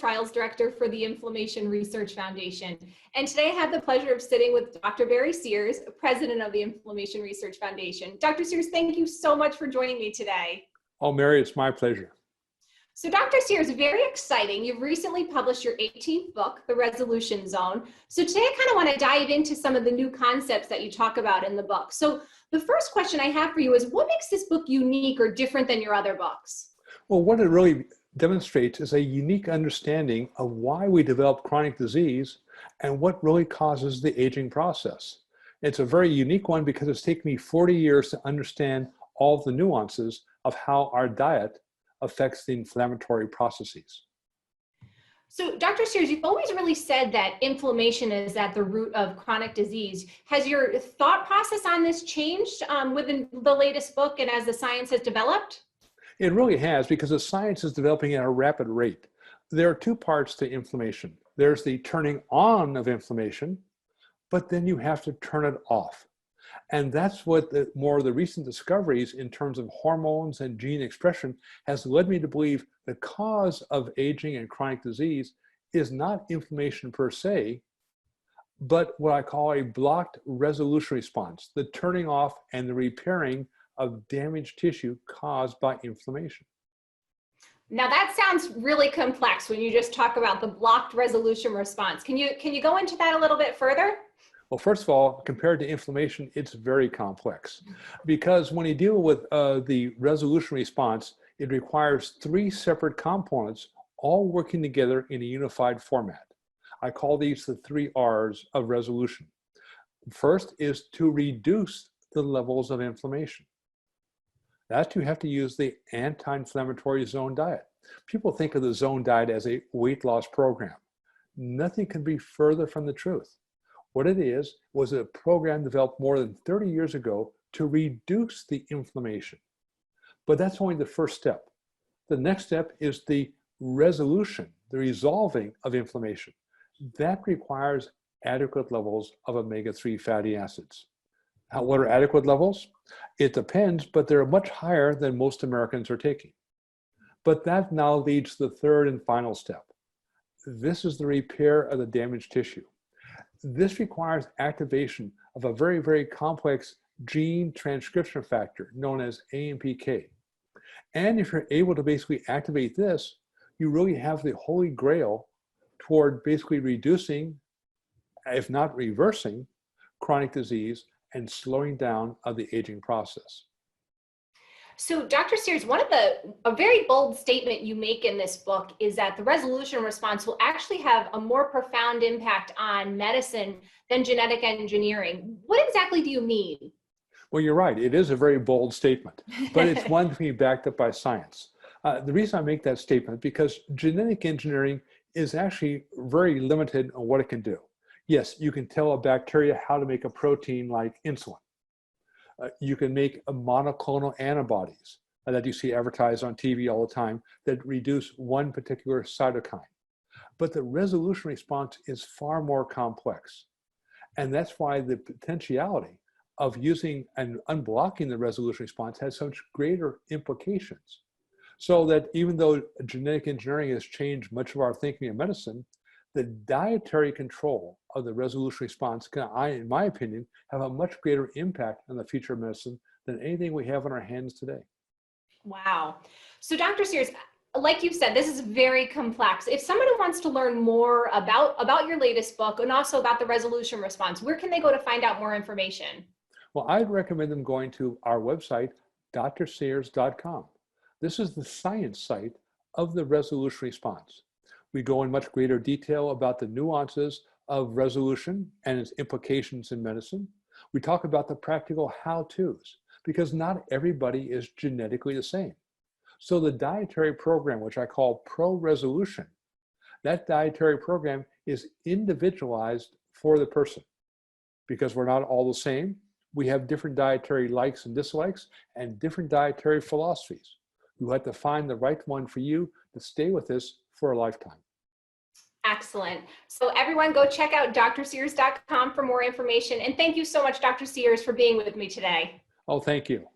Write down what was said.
Trials Director for the Inflammation Research Foundation. And today I have the pleasure of sitting with Dr. Barry Sears, President of the Inflammation Research Foundation. Dr. Sears, thank you so much for joining me today. Oh, Mary, it's my pleasure. So Dr. Sears, very exciting. You've recently published your 18th book, The Resolution Zone. So today I kind of want to dive into some of the new concepts that you talk about in the book. So the first question I have for you is, what makes this book unique or different than your other books? Well, what it really demonstrates is a unique understanding of why we develop chronic disease and what really causes the aging process. It's a very unique one because it's taken me 40 years to understand all the nuances of how our diet affects the inflammatory processes. So Dr. Sears, you've always really said that inflammation is at the root of chronic disease. Has your thought process on this changed within the latest book and as the science has developed? It really has, because the science is developing at a rapid rate. There are two parts to inflammation. There's the turning on of inflammation, but then you have to turn it off. And that's what more of the recent discoveries in terms of hormones and gene expression has led me to believe the cause of aging and chronic disease is not inflammation per se, but what I call a blocked resolution response, the turning off and the repairing of damaged tissue caused by inflammation. Now that sounds really complex when you just talk about the blocked resolution response. Can you go into that a little bit further? Well, first of all, compared to inflammation, it's very complex, because when you deal with the resolution response, it requires three separate components all working together in a unified format. I call these the 3 R's of resolution. First is to reduce the levels of inflammation. That you have to use the anti-inflammatory zone diet. People think of the zone diet as a weight loss program. Nothing can be further from the truth. What it is was a program developed more than 30 years ago to reduce the inflammation. But that's only the first step. The next step is the resolution, the resolving of inflammation. That requires adequate levels of omega-3 fatty acids. What are adequate levels? It depends, but they're much higher than most Americans are taking. But that now leads to the third and final step. This is the repair of the damaged tissue. This requires activation of a very, very complex gene transcription factor known as AMPK. And if you're able to basically activate this, you really have the holy grail toward basically reducing, if not reversing, chronic disease and slowing down of the aging process. So Dr. Sears, a very bold statement you make in this book is that the resolution response will actually have a more profound impact on medicine than genetic engineering. What exactly do you mean? Well, you're right. It is a very bold statement, but it's one to be backed up by science. The reason I make that statement is because genetic engineering is actually very limited on what it can do. Yes, you can tell a bacteria how to make a protein like insulin. You can make monoclonal antibodies that you see advertised on TV all the time that reduce one particular cytokine. But the resolution response is far more complex. And that's why the potentiality of using and unblocking the resolution response has such greater implications. So that even though genetic engineering has changed much of our thinking in medicine, the dietary control of the resolution response can, in my opinion, have a much greater impact on the future of medicine than anything we have in our hands today. Wow. So Dr. Sears, like you said, this is very complex. If somebody wants to learn more about your latest book and also about the resolution response, where can they go to find out more information? Well, I'd recommend them going to our website, DrSearscom. This is the science site of the resolution response. We go in much greater detail about the nuances of resolution and its implications in medicine. We talk about the practical how-tos, because not everybody is genetically the same. So the dietary program, which I call pro-resolution, that dietary program is individualized for the person, because we're not all the same. We have different dietary likes and dislikes and different dietary philosophies. You have to find the right one for you to stay with us for a lifetime. Excellent. So everyone go check out DrSears.com for more information. And thank you so much, Dr. Sears, for being with me today. Oh, thank you.